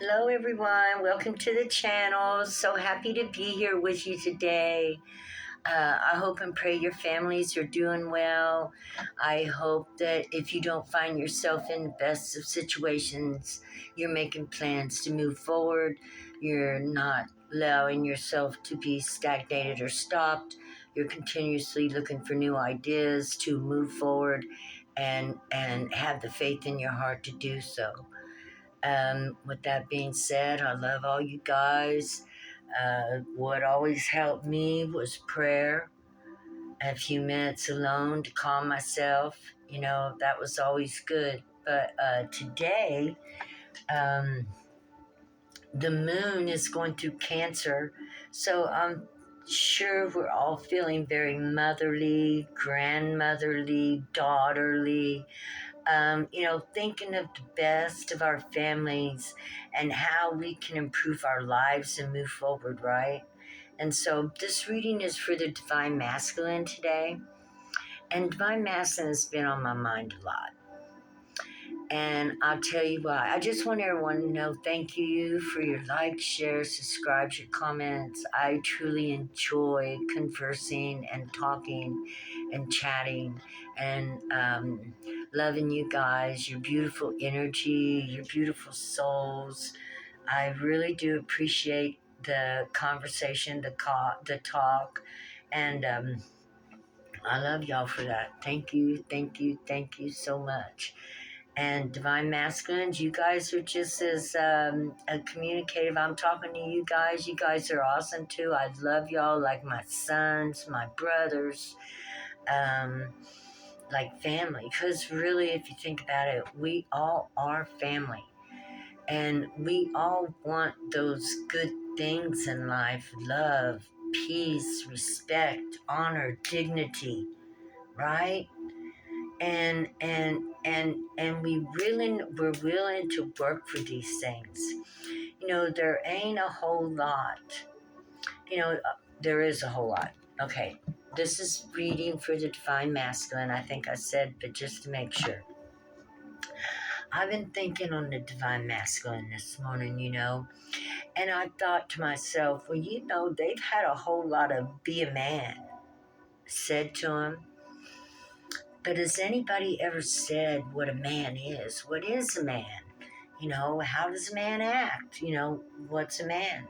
Hello, everyone. Welcome to the channel. So happy to be here with you today. I hope and pray your families are doing well. I hope that if you don't find yourself in the best of situations, you're making plans to move forward. You're not allowing yourself to be stagnated or stopped. You're continuously looking for new ideas to move forward and have the faith in your heart to do so. With that being said, I love all you guys. What always helped me was prayer, a few minutes alone to calm myself. That was always good. But today, um, the moon is going through Cancer. So I'm sure we're all feeling very motherly, grandmotherly, daughterly, thinking of the best of our families and how we can improve our lives and move forward, right? And so this reading is for the Divine Masculine today. And Divine Masculine has been on my mind a lot. And I'll tell you why. I just want everyone to know thank you for your likes, shares, subscribes, your comments. I truly enjoy conversing and talking and chatting and loving you guys, your beautiful energy, your beautiful souls. I really do appreciate the conversation, the talk, and I love y'all for that. Thank you, thank you, thank you so much. And Divine Masculines, you guys are just as communicative. I'm talking to you guys. You guys are awesome too. I love y'all like my sons, my brothers, like family. Because really, if you think about it, we all are family. And we all want those good things in life: love, peace, respect, honor, dignity, right? And we're willing to work for these things. There ain't a whole lot. There is a whole lot. Okay, this is reading for the Divine Masculine. I think I said, but just to make sure. I've been thinking on the Divine Masculine this morning, and I thought to myself, well, they've had a whole lot of be a man said to them. But has anybody ever said what a man is? What is a man? How does a man act? What's a man?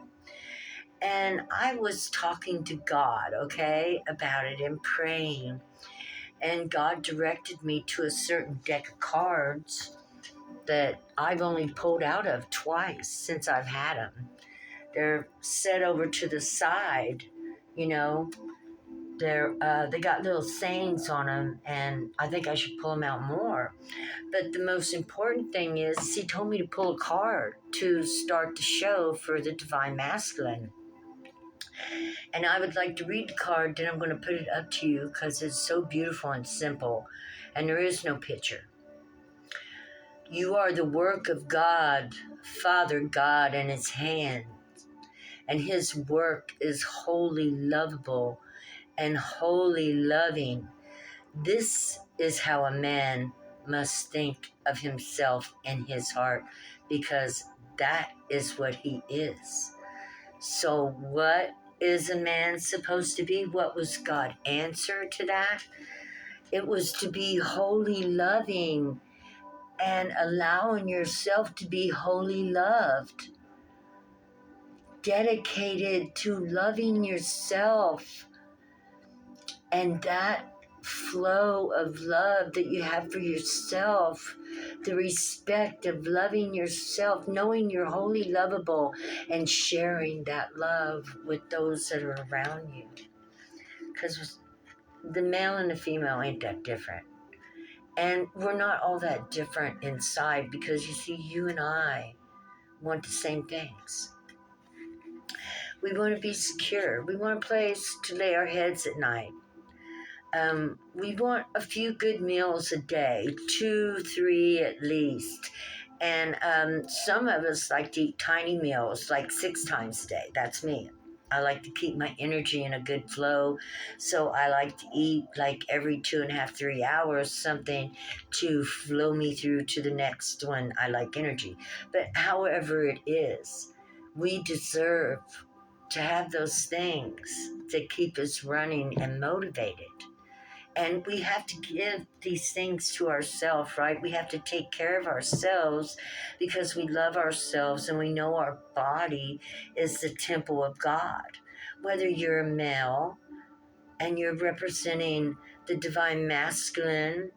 And I was talking to God, okay, about it and praying. And God directed me to a certain deck of cards that I've only pulled out of twice since I've had them. They're set over to the side, you know, they got little sayings on them, and I think I should pull them out more. But the most important thing is he told me to pull a card to start the show for the Divine Masculine. And I would like to read the card, then I'm going to put it up to you because it's so beautiful and simple, and there is no picture. You are the work of God, Father God, in his hand, and his work is wholly lovable and wholly loving. This is how a man must think of himself in his heart, because that is what he is. So what is a man supposed to be? What was God's answer to that? It was to be wholly loving and allowing yourself to be wholly loved, dedicated to loving yourself. And that flow of love that you have for yourself, the respect of loving yourself, knowing you're wholly lovable, and sharing that love with those that are around you. Because the male and the female ain't that different. And we're not all that different inside, because you see, you and I want the same things. We want to be secure. We want a place to lay our heads at night. We want a few good meals a day, 2, 3 at least. And some of us like to eat tiny meals, like 6 times a day. That's me. I like to keep my energy in a good flow. So I like to eat like every 2.5, 3 hours, something to flow me through to the next one. I like energy. But however it is, we deserve to have those things that keep us running and motivated. And we have to give these things to ourselves, right? We have to take care of ourselves because we love ourselves and we know our body is the temple of God. Whether you're a male and you're representing the divine masculine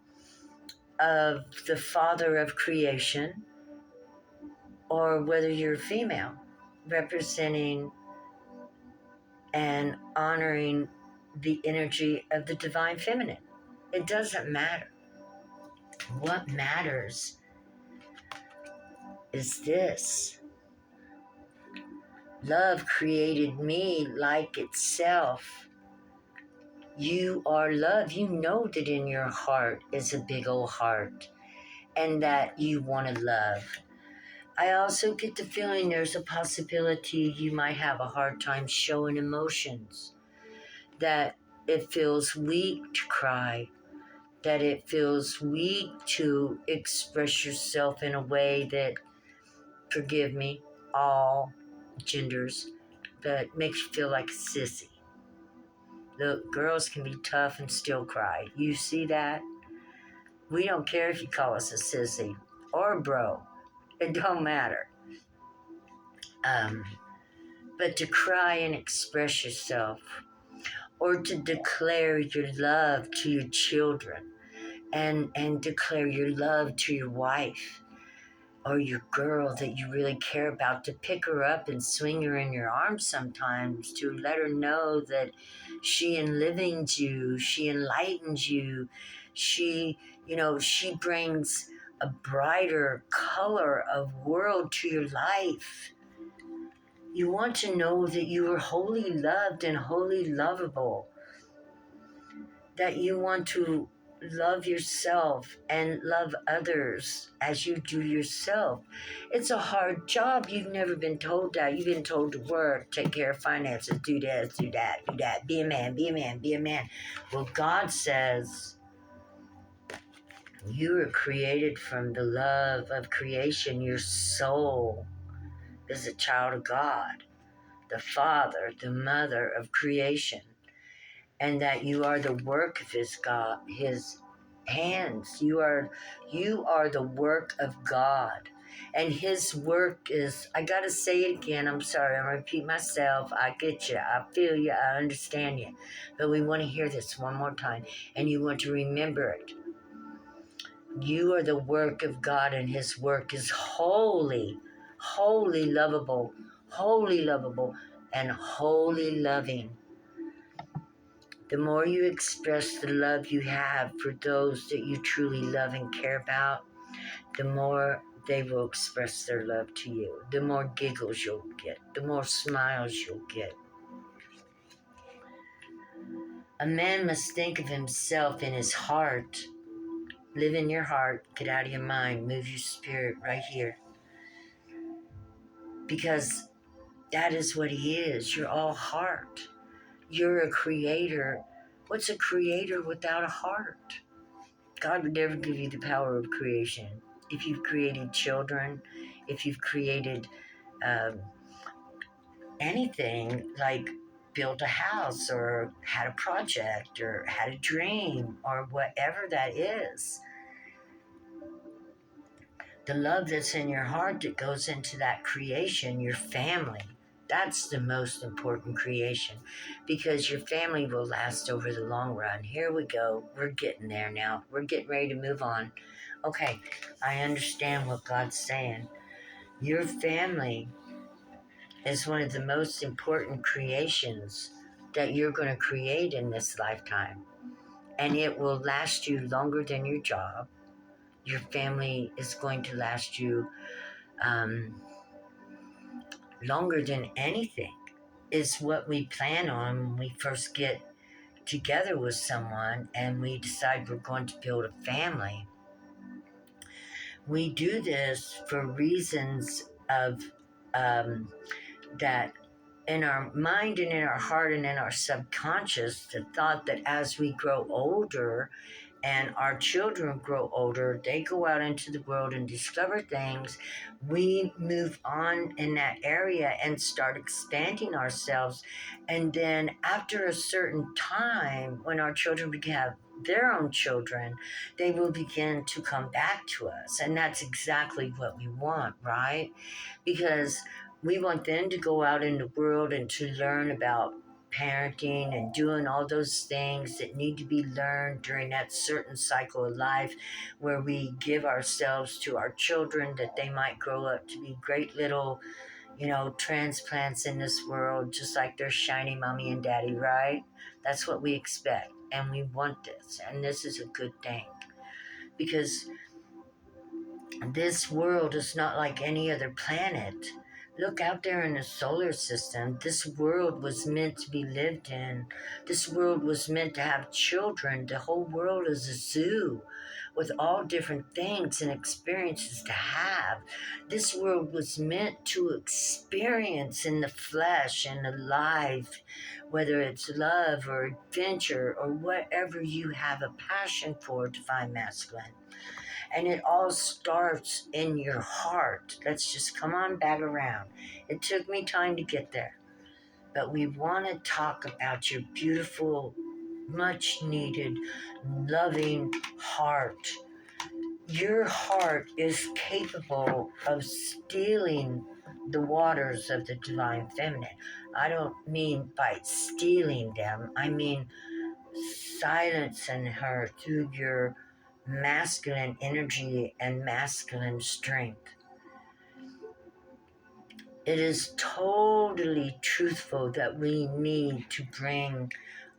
of the father of creation, or whether you're female representing and honoring the energy of the divine feminine, it doesn't matter. What matters is this: love created me like itself. You are love. You know that in your heart is a big old heart and that you want to love. I also get the feeling there's a possibility you might have a hard time showing emotions, that it feels weak to cry, that it feels weak to express yourself in a way that, forgive me, all genders, but makes you feel like a sissy. Look, girls can be tough and still cry. You see that? We don't care if you call us a sissy or a bro. It don't matter. But to cry and express yourself, or to declare your love to your children, and declare your love to your wife or your girl that you really care about, to pick her up and swing her in your arms sometimes, to let her know that she enlivens you, she enlightens you, she brings a brighter color of world to your life. You want to know that you are wholly loved and wholly lovable, that you want to love yourself and love others as you do yourself. It's a hard job. You've never been told that. You've been told to work, take care of finances, do this, do that, do that, be a man, be a man, be a man. Well, God says you were created from the love of creation. Your soul is a child of God, the Father, the Mother of creation, and that you are the work of His hands. You are the work of God, and His work is. I gotta say it again. I'm sorry. I'm gonna repeat myself. I get you. I feel you. I understand you. But we want to hear this one more time, and you want to remember it. You are the work of God, and His work is holy, wholly lovable, and wholly loving. The more you express the love you have for those that you truly love and care about, the more they will express their love to you. The more giggles you'll get, the more smiles you'll get. A man must think of himself in his heart. Live in your heart, get out of your mind, move your spirit right here. Because that is what he is. You're all heart. You're a creator. What's a creator without a heart? God would never give you the power of creation. If you've created children, if you've created anything, like built a house or had a project or had a dream or whatever that is, the love that's in your heart that goes into that creation, your family, that's the most important creation, because your family will last over the long run. Here we go. We're getting there now. We're getting ready to move on. Okay, I understand what God's saying. Your family is one of the most important creations that you're going to create in this lifetime. And it will last you longer than your job. Your family is going to last you longer than anything, is what we plan on when we first get together with someone and we decide we're going to build a family. We do this for reasons of that in our mind and in our heart and in our subconscious the thought that as we grow older and our children grow older, they go out into the world and discover things. We move on in that area and start expanding ourselves. And then after a certain time, when our children have their own children, they will begin to come back to us. And that's exactly what we want, right? Because we want them to go out in the world and to learn about parenting and doing all those things that need to be learned during that certain cycle of life where we give ourselves to our children that they might grow up to be great little, transplants in this world, just like their shiny mommy and daddy, right? That's what we expect. And we want this. And this is a good thing because this world is not like any other planet. Look out there in the solar system. This world was meant to be lived in. This world was meant to have children. The whole world is a zoo with all different things and experiences to have. This world was meant to experience in the flesh and the life, whether it's love or adventure or whatever you have a passion for, divine masculine. And it all starts in your heart. Let's just come on back around. It took me time to get there. But we want to talk about your beautiful, much needed, loving heart. Your heart is capable of stealing the waters of the divine feminine. I don't mean by stealing them, I mean silencing her through your masculine energy and masculine strength. It is totally truthful that we need to bring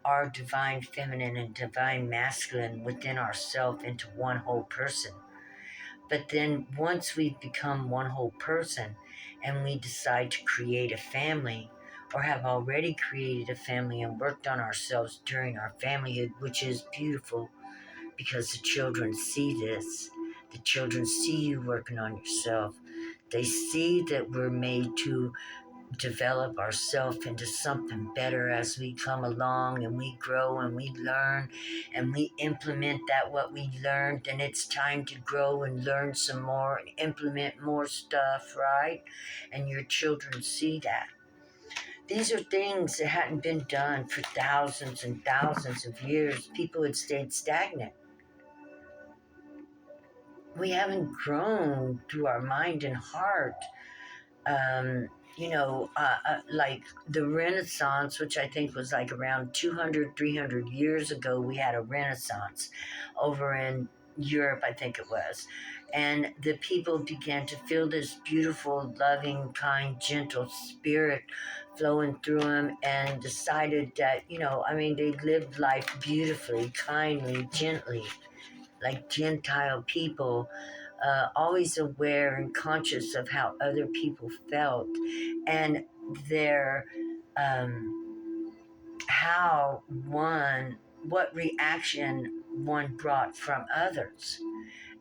our divine feminine and divine masculine within ourselves into one whole person. But then once we've become one whole person and we decide to create a family or have already created a family and worked on ourselves during our familyhood, which is beautiful, because the children see this. The children see you working on yourself. They see that we're made to develop ourselves into something better as we come along and we grow and we learn and we implement that what we learned, and it's time to grow and learn some more and implement more stuff, right? And your children see that. These are things that hadn't been done for thousands and thousands of years. People had stayed stagnant. We haven't grown through our mind and heart. Like the Renaissance, which I think was like around 200, 300 years ago, we had a Renaissance over in Europe, I think it was. And the people began to feel this beautiful, loving, kind, gentle spirit flowing through them and decided that, they lived life beautifully, kindly, gently, like Gentile people, always aware and conscious of how other people felt and their what reaction one brought from others.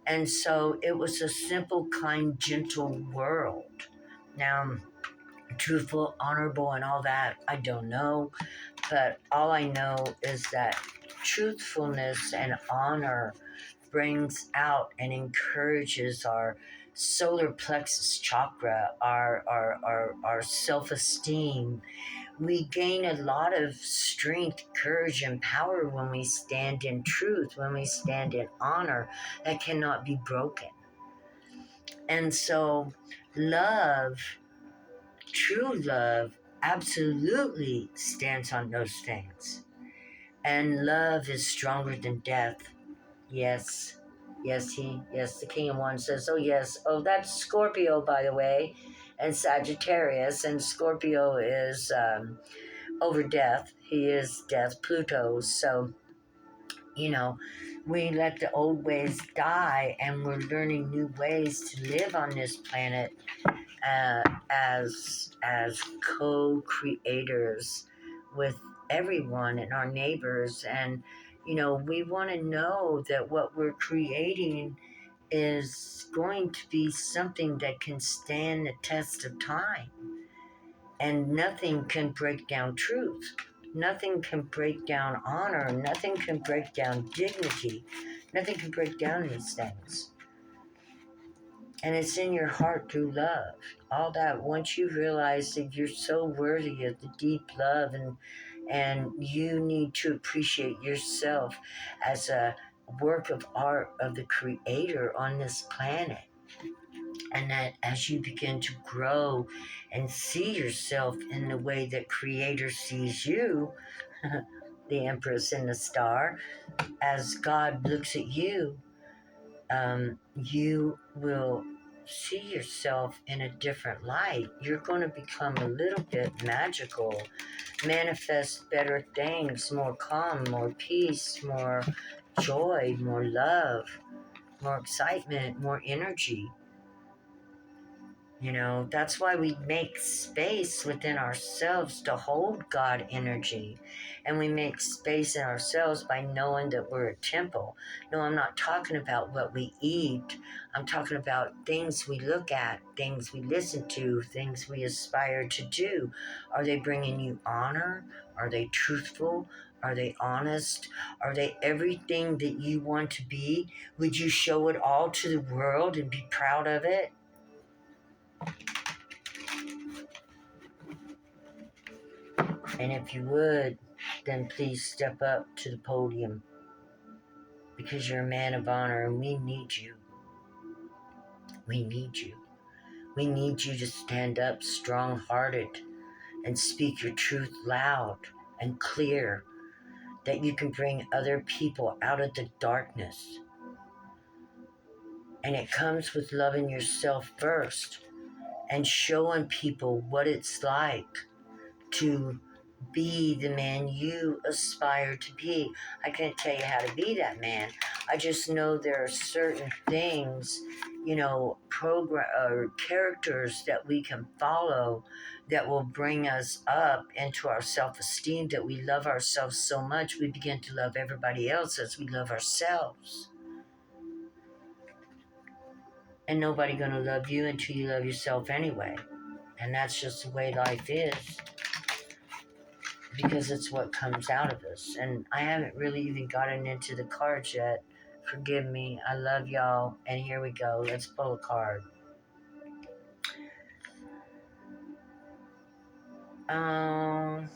And so it was a simple, kind, gentle world. Now, truthful, honorable, and all that, I don't know. But all I know is that truthfulness and honor brings out and encourages our solar plexus chakra, our self-esteem. We gain a lot of strength, courage, and power when we stand in truth, when we stand in honor that cannot be broken. And so love, true love, absolutely stands on those things. And love is stronger than death. Yes. Yes, the King of Wands says, oh, yes. Oh, that's Scorpio, by the way, and Sagittarius. And Scorpio is over death. He is death, Pluto. So, we let the old ways die and we're learning new ways to live on this planet as co-creators with everyone and our neighbors. And we want to know that what we're creating is going to be something that can stand the test of time. And nothing can break down truth. Nothing can break down honor. Nothing can break down dignity. Nothing can break down these things. And it's in your heart through love. All that, once you realize that you're so worthy of the deep love, and you need to appreciate yourself as a work of art of the Creator on this planet. And that as you begin to grow and see yourself in the way that Creator sees you, the Empress and the Star, as God looks at you, you will see yourself in a different light. You're going to become a little bit magical, manifest better things, more calm, more peace, more joy, more love, more excitement, more energy. You know, that's why we make space within ourselves to hold God energy. And we make space in ourselves by knowing that we're a temple. No, I'm not talking about what we eat. I'm talking about things we look at, things we listen to, things we aspire to do. Are they bringing you honor? Are they truthful? Are they honest? Are they everything that you want to be? Would you show it all to the world and be proud of it? And if you would, then please step up to the podium, because you're a man of honor and we need you. We need you. We need you to stand up strong-hearted and speak your truth loud and clear, that you can bring other people out of the darkness. And it comes with loving yourself first and showing people what it's like to be the man you aspire to be. I can't tell you how to be that man. I just know there are certain things, you know, program or characters that we can follow that will bring us up into our self-esteem, that we love ourselves so much we begin to love everybody else as we love ourselves. And nobody gonna love you until you love yourself anyway. And that's just the way life is, because it's what comes out of us. And I haven't really even gotten into the cards yet. Forgive me. I love y'all. And here we go. Let's pull a card. I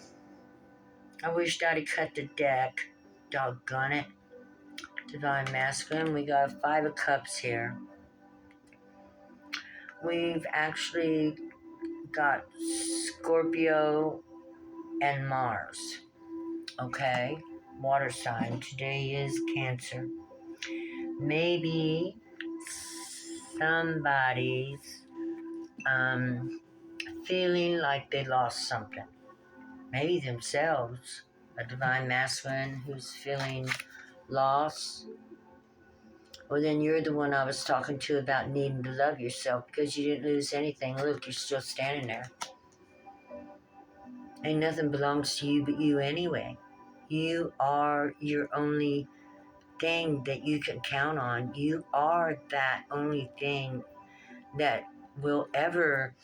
wish Daddy cut the deck. Doggone it. Divine Masculine. We got 5 of Cups here. We've actually got Scorpio and Mars. Okay? Water sign. Today is Cancer. Maybe somebody's feeling like they lost something. Maybe themselves, a divine masculine who's feeling lost. Well, then you're the one I was talking to about needing to love yourself, because you didn't lose anything. Look, you're still standing there. Ain't nothing belongs to you but you anyway. You are your only thing that you can count on. You are that only thing that will ever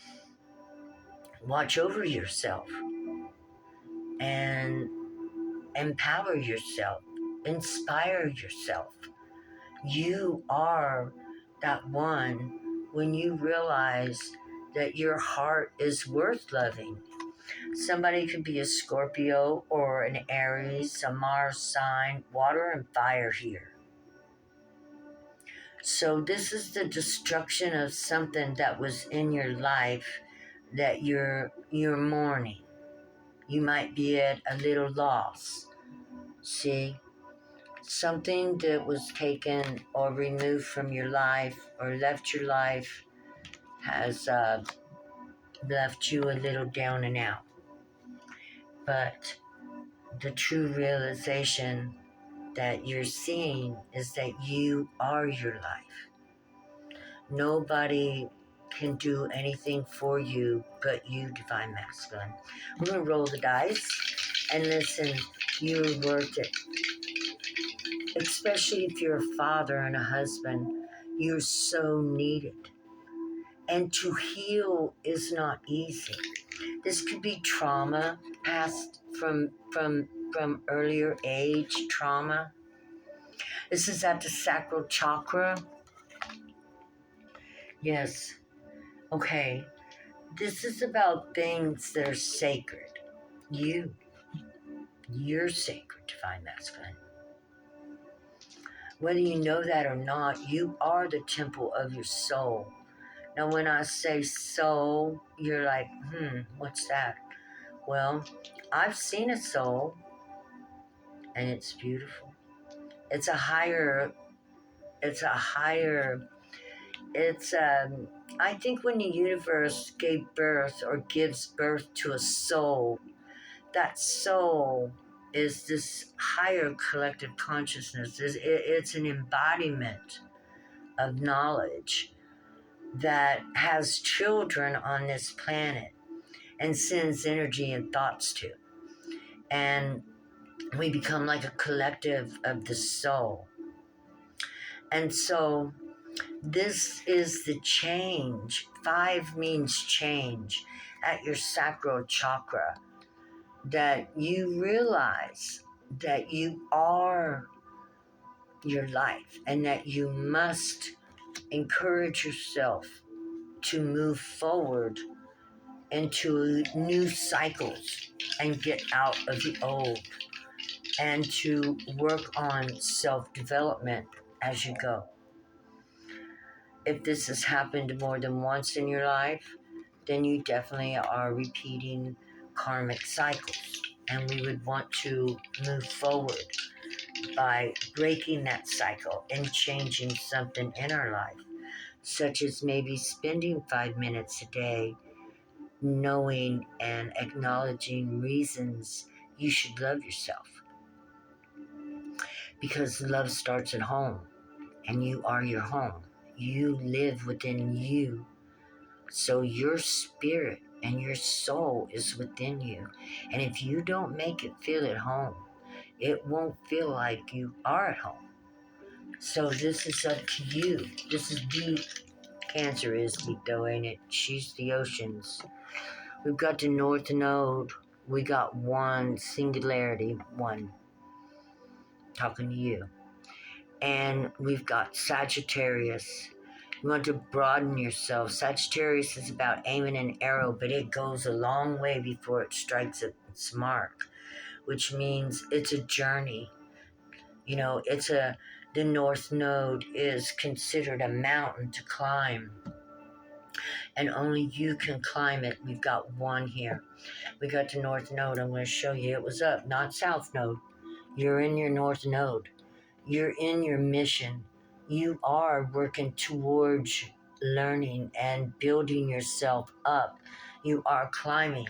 watch over yourself and empower yourself, inspire yourself. You are that one when you realize that your heart is worth loving. Somebody could be a Scorpio or an Aries, a Mars sign, water and fire here. So this is the destruction of something that was in your life that you're mourning. You might be at a little loss. See? Something that was taken or removed from your life or left your life has left you a little down and out. But the true realization that you're seeing is that you are your life. Nobody can do anything for you but you, Divine Masculine. We're going to roll the dice and listen, you're worth it. Especially if you're a father and a husband, you're so needed. And to heal is not easy. This could be trauma, past from earlier age trauma. This is at the sacral chakra. Yes. Okay. This is about things that are sacred. You're sacred, divine masculine. Whether you know that or not, you are the temple of your soul. Now, when I say soul, you're like, what's that? Well, I've seen a soul, and it's beautiful. It's a higher, it's a higher, it's, I think when the universe gave birth or gives birth to a soul, that soul is this higher collective consciousness. It's an embodiment of knowledge that has children on this planet and sends energy and thoughts to. And we become like a collective of the soul. And so this is the change. 5 means change at your sacral chakra, that you realize that you are your life and that you must encourage yourself to move forward into new cycles and get out of the old, and to work on self-development as you go. If this has happened more than once in your life, then you definitely are repeating karmic cycles. And we would want to move forward by breaking that cycle and changing something in our life, such as maybe spending 5 minutes a day knowing and acknowledging reasons you should love yourself. Because love starts at home, and you are your home. You live within you. So your spirit and your soul is within you. And if you don't make it feel at home, it won't feel like you are at home. So this is up to you. This is deep. Cancer is deep though, ain't it? She's the oceans. We've got the North Node. We got one singularity, one. Talking to you. And we've got Sagittarius. You want to broaden yourself. Sagittarius is about aiming an arrow, but it goes a long way before it strikes its mark, which means it's a journey. You know, the North Node is considered a mountain to climb, and only you can climb it. We've got one here. We got the North Node. I'm going to show you. It was up, not South Node. You're in your North Node. You're in your mission. You are working towards learning and building yourself up. You are climbing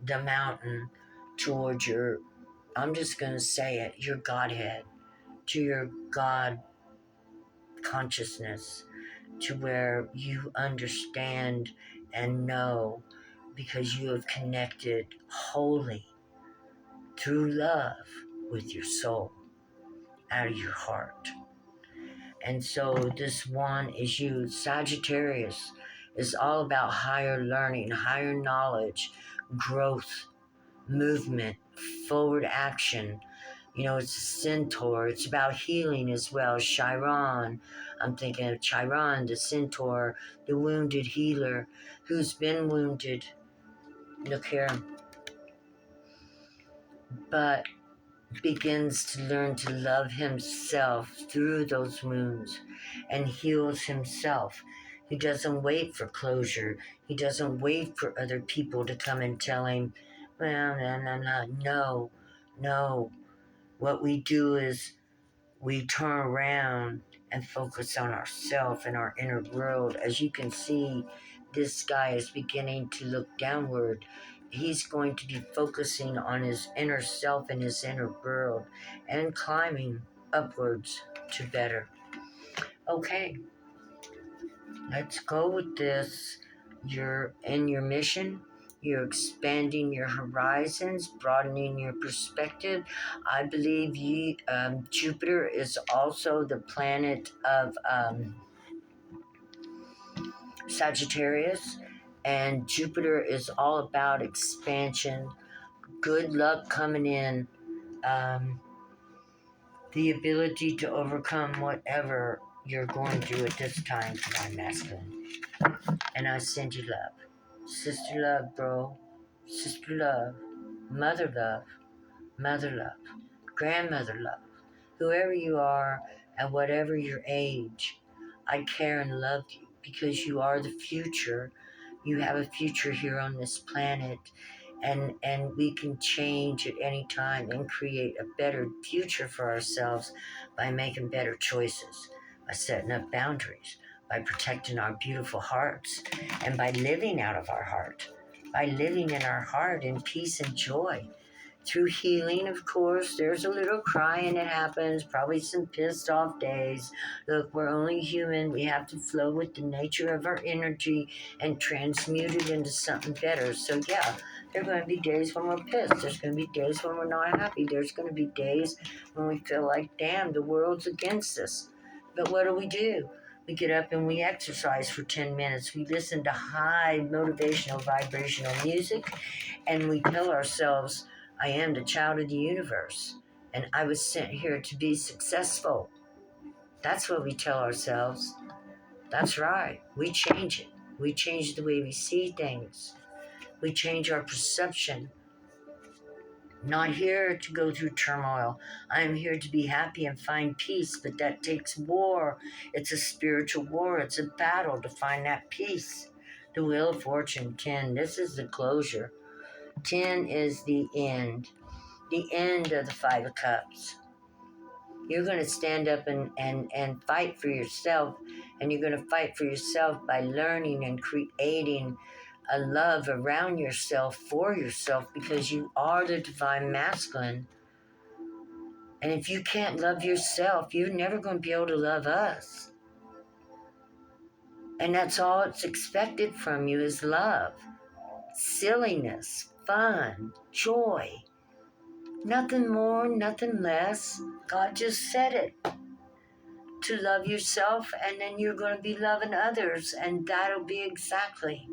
the mountain towards your, I'm just going to say it, your Godhead, to your God consciousness, to where you understand and know, because you have connected wholly through love with your soul, out of your heart. And so this one is you. Sagittarius is all about higher learning, higher knowledge, growth, movement, forward action. You know, it's a centaur. It's about healing as well. Chiron. I'm thinking of Chiron, the centaur, the wounded healer who's been wounded. Look here. But begins to learn to love himself through those wounds and heals himself. He doesn't wait for closure. He doesn't wait for other people to come and tell him, well, no. What we do is we turn around and focus on ourselves and our inner world. As you can see, this guy is beginning to look downward. He's going to be focusing on his inner self and his inner world and climbing upwards to better. Okay, let's go with this. You're in your mission. You're expanding your horizons, broadening your perspective. I believe Jupiter is also the planet of Sagittarius, And Jupiter is all about expansion, good luck coming in, the ability to overcome whatever you're going through at this time, Divine Masculine. And I send you love. Sister love, bro. Sister love. Mother love. Grandmother love. Whoever you are, at whatever your age, I care and love you because you are the future. You have a future here on this planet, and we can change at any time and create a better future for ourselves by making better choices, by setting up boundaries, by protecting our beautiful hearts, and by living out of our heart, by living in our heart in peace and joy. Through healing, of course, there's a little crying that happens, probably some pissed off days. Look, we're only human. We have to flow with the nature of our energy and transmute it into something better. So, yeah, there are going to be days when we're pissed. There's going to be days when we're not happy. There's going to be days when we feel like, damn, the world's against us. But what do? We get up and we exercise for 10 minutes. We listen to high motivational, vibrational music, and we tell ourselves, I am the child of the universe, and I was sent here to be successful. That's what we tell ourselves. That's right. We change it. We change the way we see things. We change our perception. Not here to go through turmoil. I am here to be happy and find peace, but that takes war. It's a spiritual war. It's a battle to find that peace. The Wheel of Fortune, 10. This is the closure. 10 is the end. The end of the Five of Cups. You're going to stand up and fight for yourself, and you're going to fight for yourself by learning and creating a love around yourself for yourself, because you are the Divine Masculine. And if you can't love yourself, you're never going to be able to love us. And that's all it's expected from you is love, silliness, fun, joy. Nothing more, nothing less. God just said it. To love yourself, and then you're going to be loving others, and that'll be exactly.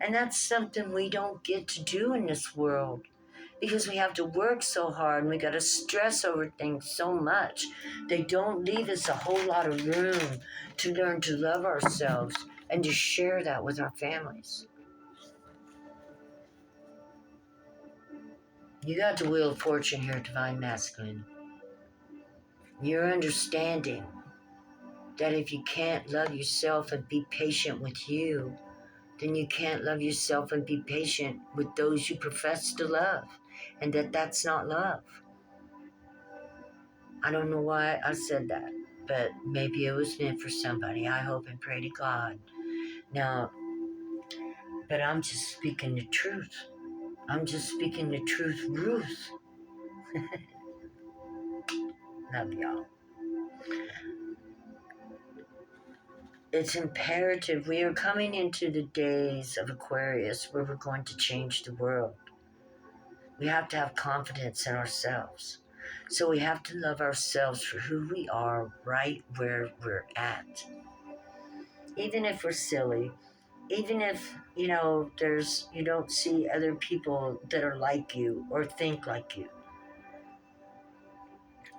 And that's something we don't get to do in this world, because we have to work so hard and we got to stress over things so much. They don't leave us a whole lot of room to learn to love ourselves and to share that with our families. You got the Wheel of Fortune here, Divine Masculine. You're understanding that if you can't love yourself and be patient with you, then you can't love yourself and be patient with those you profess to love, and that's not love. I don't know why I said that, but maybe it was meant for somebody. I hope and pray to God. Now, but I'm just speaking the truth. I'm just speaking the truth, Ruth. Love y'all. It's imperative. We are coming into the days of Aquarius where we're going to change the world. We have to have confidence in ourselves. So we have to love ourselves for who we are right where we're at. Even if we're silly, even if, you don't see other people that are like you or think like you,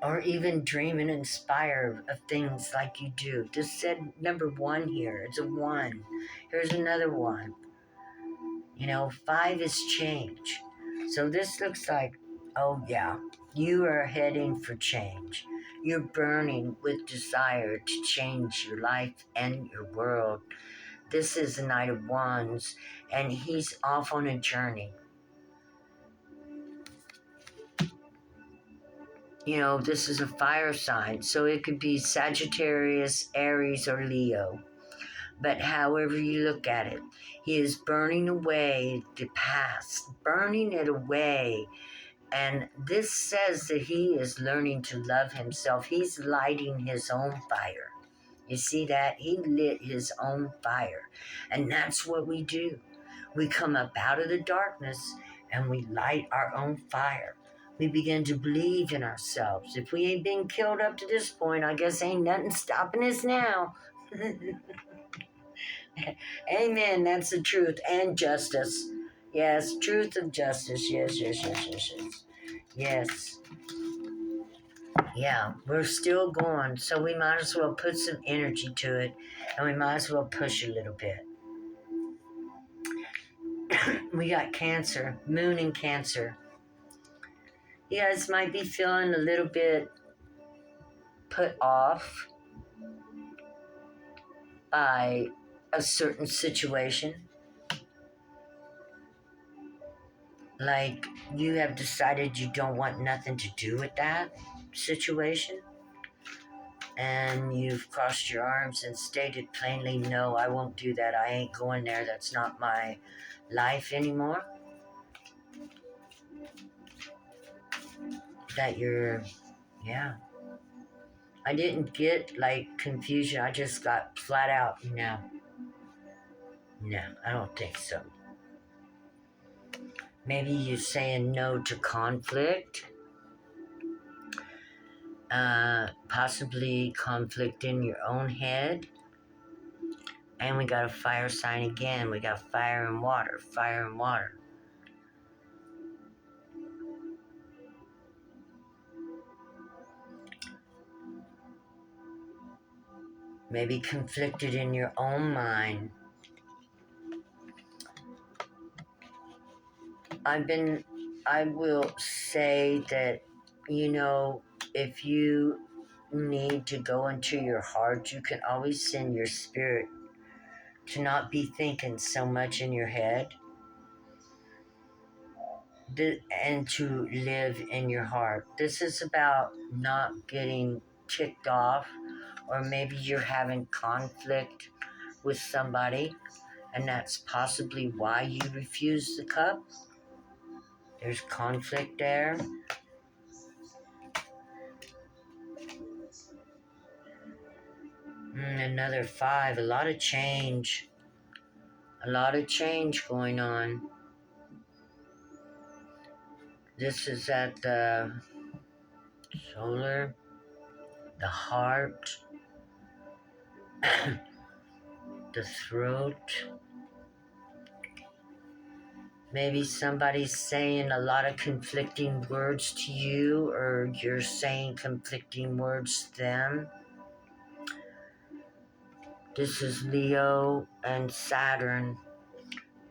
or even dream and inspire of things like you do. Just said number 1 here. It's a 1. Here's another 1. 5 is change. So this looks like, oh yeah, you are heading for change. You're burning with desire to change your life and your world. This is the Knight of Wands, and he's off on a journey. This is a fire sign, so it could be Sagittarius, Aries, or Leo. But however you look at it, he is burning away the past, burning it away. And this says that he is learning to love himself. He's lighting his own fire. You see that? He lit his own fire. And that's what we do. We come up out of the darkness and we light our own fire. We begin to believe in ourselves. If we ain't been killed up to this point, I guess ain't nothing stopping us now. Amen. That's the truth and justice. Yes, truth and justice. Yes, yes, yes, yes, yes. Yes. Yeah, we're still going, so we might as well put some energy to it, and we might as well push a little bit. We got Cancer, Moon in Cancer. You guys might be feeling a little bit put off by a certain situation. Like you have decided you don't want nothing to do with that situation. And you've crossed your arms and stated plainly, no, I won't do that. I ain't going there. That's not my life anymore. That you're, yeah. I didn't get like confusion. I just got flat out, no. No, I don't think so. Maybe you're saying no to conflict. Possibly conflict in your own head. And we got a fire sign again. We got fire and water, fire and water. Maybe conflicted in your own mind. I will say that, if you need to go into your heart, you can always send your spirit to not be thinking so much in your head and to live in your heart. This is about not getting ticked off, or maybe you're having conflict with somebody, and that's possibly why you refuse the cup. There's conflict there. Another 5, a lot of change. A lot of change going on. This is at the solar, the heart, the throat. Maybe somebody's saying a lot of conflicting words to you, or you're saying conflicting words to them. This is Leo and Saturn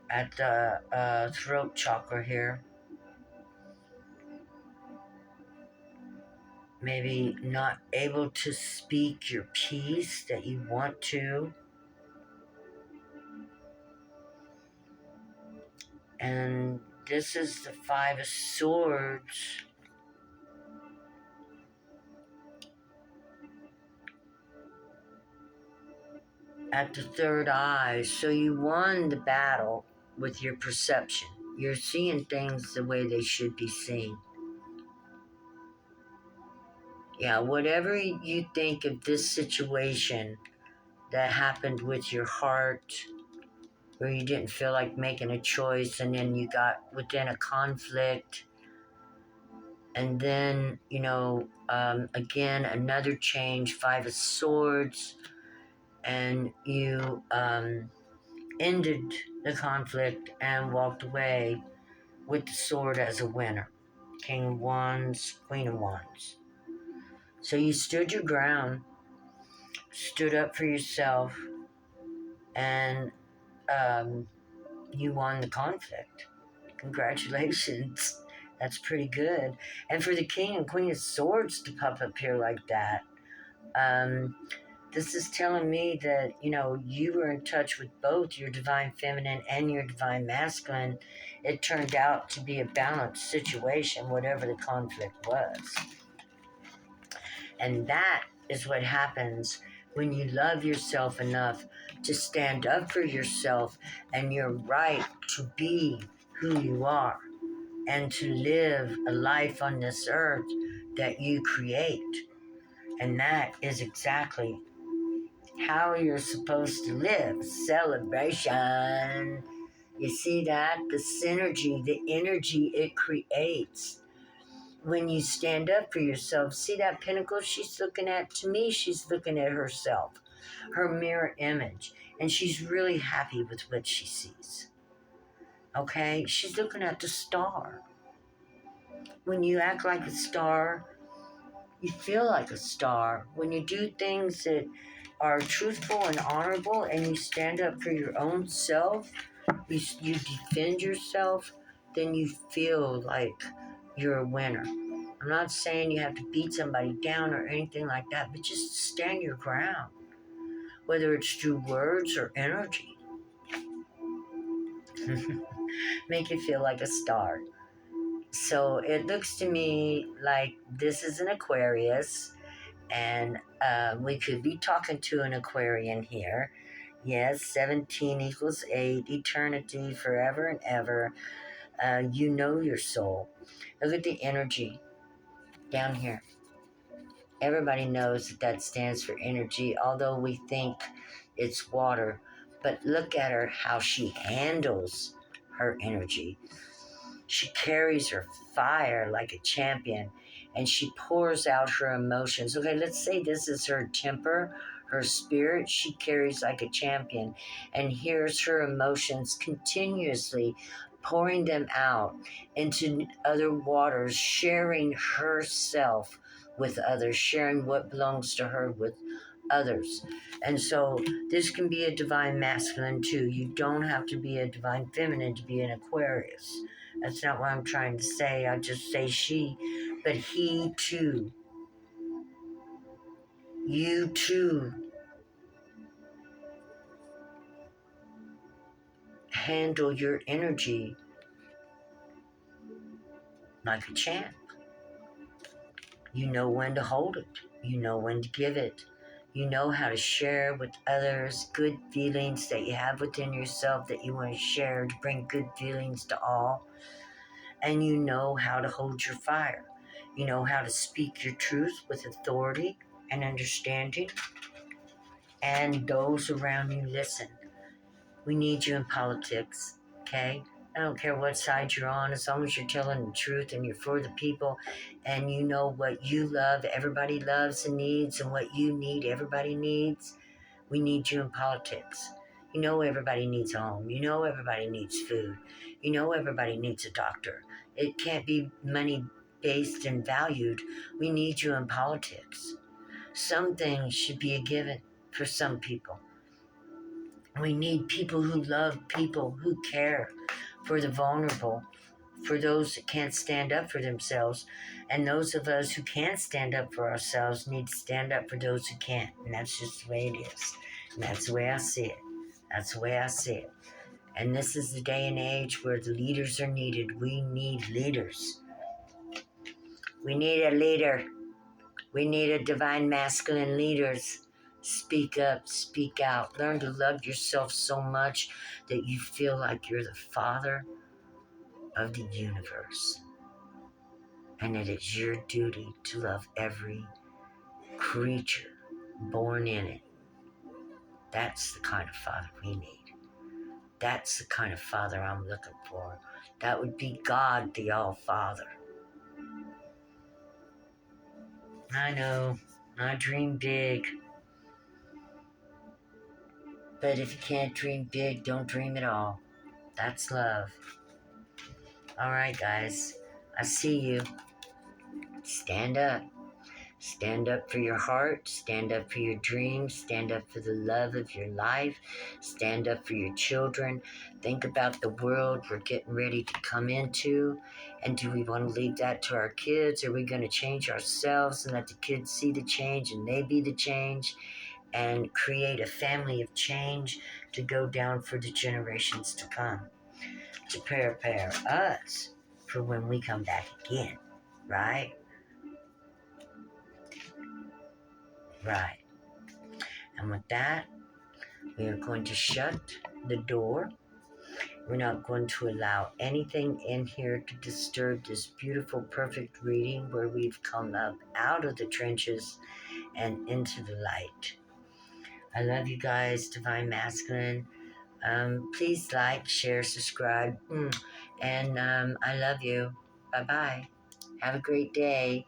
at the throat chakra here. Maybe not able to speak your piece that you want to. And this is the 5 of Swords. At the third eye. So you won the battle with your perception. You're seeing things the way they should be seen. Yeah, whatever you think of this situation that happened with your heart, where you didn't feel like making a choice, and then you got within a conflict, and then, again, another change, 5 of Swords, and you ended the conflict and walked away with the sword as a winner. King of Wands, Queen of Wands. So you stood your ground, stood up for yourself, and you won the conflict. Congratulations. That's pretty good. And for the King and Queen of Swords to pop up here like that, this is telling me that, you were in touch with both your divine feminine and your divine masculine. It turned out to be a balanced situation, whatever the conflict was. And that is what happens when you love yourself enough to stand up for yourself and your right to be who you are and to live a life on this earth that you create. And that is exactly how you're supposed to live. Celebration. You see that? The synergy, the energy it creates when you stand up for yourself. See that pinnacle she's looking at? To me, she's looking at herself. her mirror image, and she's really happy with what she sees. Okay? She's looking at the star. When you act like a star, you feel like a star. When you do things that are truthful and honorable and you stand up for your own self, you defend yourself, then you feel like you're a winner. I'm not saying you have to beat somebody down or anything like that, but just stand your ground, whether it's through words or energy. Make you feel like a star. So it looks to me like this is an Aquarius, and we could be talking to an Aquarian here. Yes, 17 equals 8, eternity, forever and ever. You know your soul. Look at the energy down here. Everybody knows that that stands for energy, although we think it's water. But look at her, how she handles her energy. She carries her fire like a champion, and she pours out her emotions. Okay, let's say this is her temper, her spirit. She carries like a champion and hears her emotions continuously, pouring them out into other waters, sharing herself with others, sharing what belongs to her with others. And so this can be a divine masculine too. You don't have to be a divine feminine to be an Aquarius. That's not what I'm trying to say. I just say she, but he too. You too. Handle your energy like a champ. You know when to hold it. You know when to give it. You know how to share with others good feelings that you have within yourself that you want to share to bring good feelings to all. And you know how to hold your fire. You know how to speak your truth with authority and understanding. And those around you listen. We need you in politics, okay? I don't care what side you're on, as long as you're telling the truth and you're for the people and you know what you love, everybody loves and needs, and what you need, everybody needs. We need you in politics. You know everybody needs a home. You know everybody needs food. You know everybody needs a doctor. It can't be money based and valued. We need you in politics. Some things should be a given for some people. We need people who love people, who care for the vulnerable, for those that can't stand up for themselves. And those of us who can't stand up for ourselves need to stand up for those who can't. And that's just the way it is. And that's the way I see it. That's the way I see it. And this is the day and age where the leaders are needed. We need leaders. We need a leader. We need a divine masculine leaders. Speak up, speak out. Learn to love yourself so much that you feel like you're the father of the universe. And it is your duty to love every creature born in it. That's the kind of father we need. That's the kind of father I'm looking for. That would be God, the All-Father. I know, I dream big. But if you can't dream big, don't dream at all. That's love. All right, guys. I see you. Stand up. Stand up for your heart. Stand up for your dreams. Stand up for the love of your life. Stand up for your children. Think about the world we're getting ready to come into. And do we want to leave that to our kids? Are we going to change ourselves and let the kids see the change and they be the change? And create a family of change to go down for the generations to come, to prepare us for when we come back again, right? Right. And with that, we are going to shut the door. We're not going to allow anything in here to disturb this beautiful, perfect reading where we've come up out of the trenches and into the light. I love you guys, Divine Masculine. Please like, share, subscribe. And I love you. Bye-bye. Have a great day.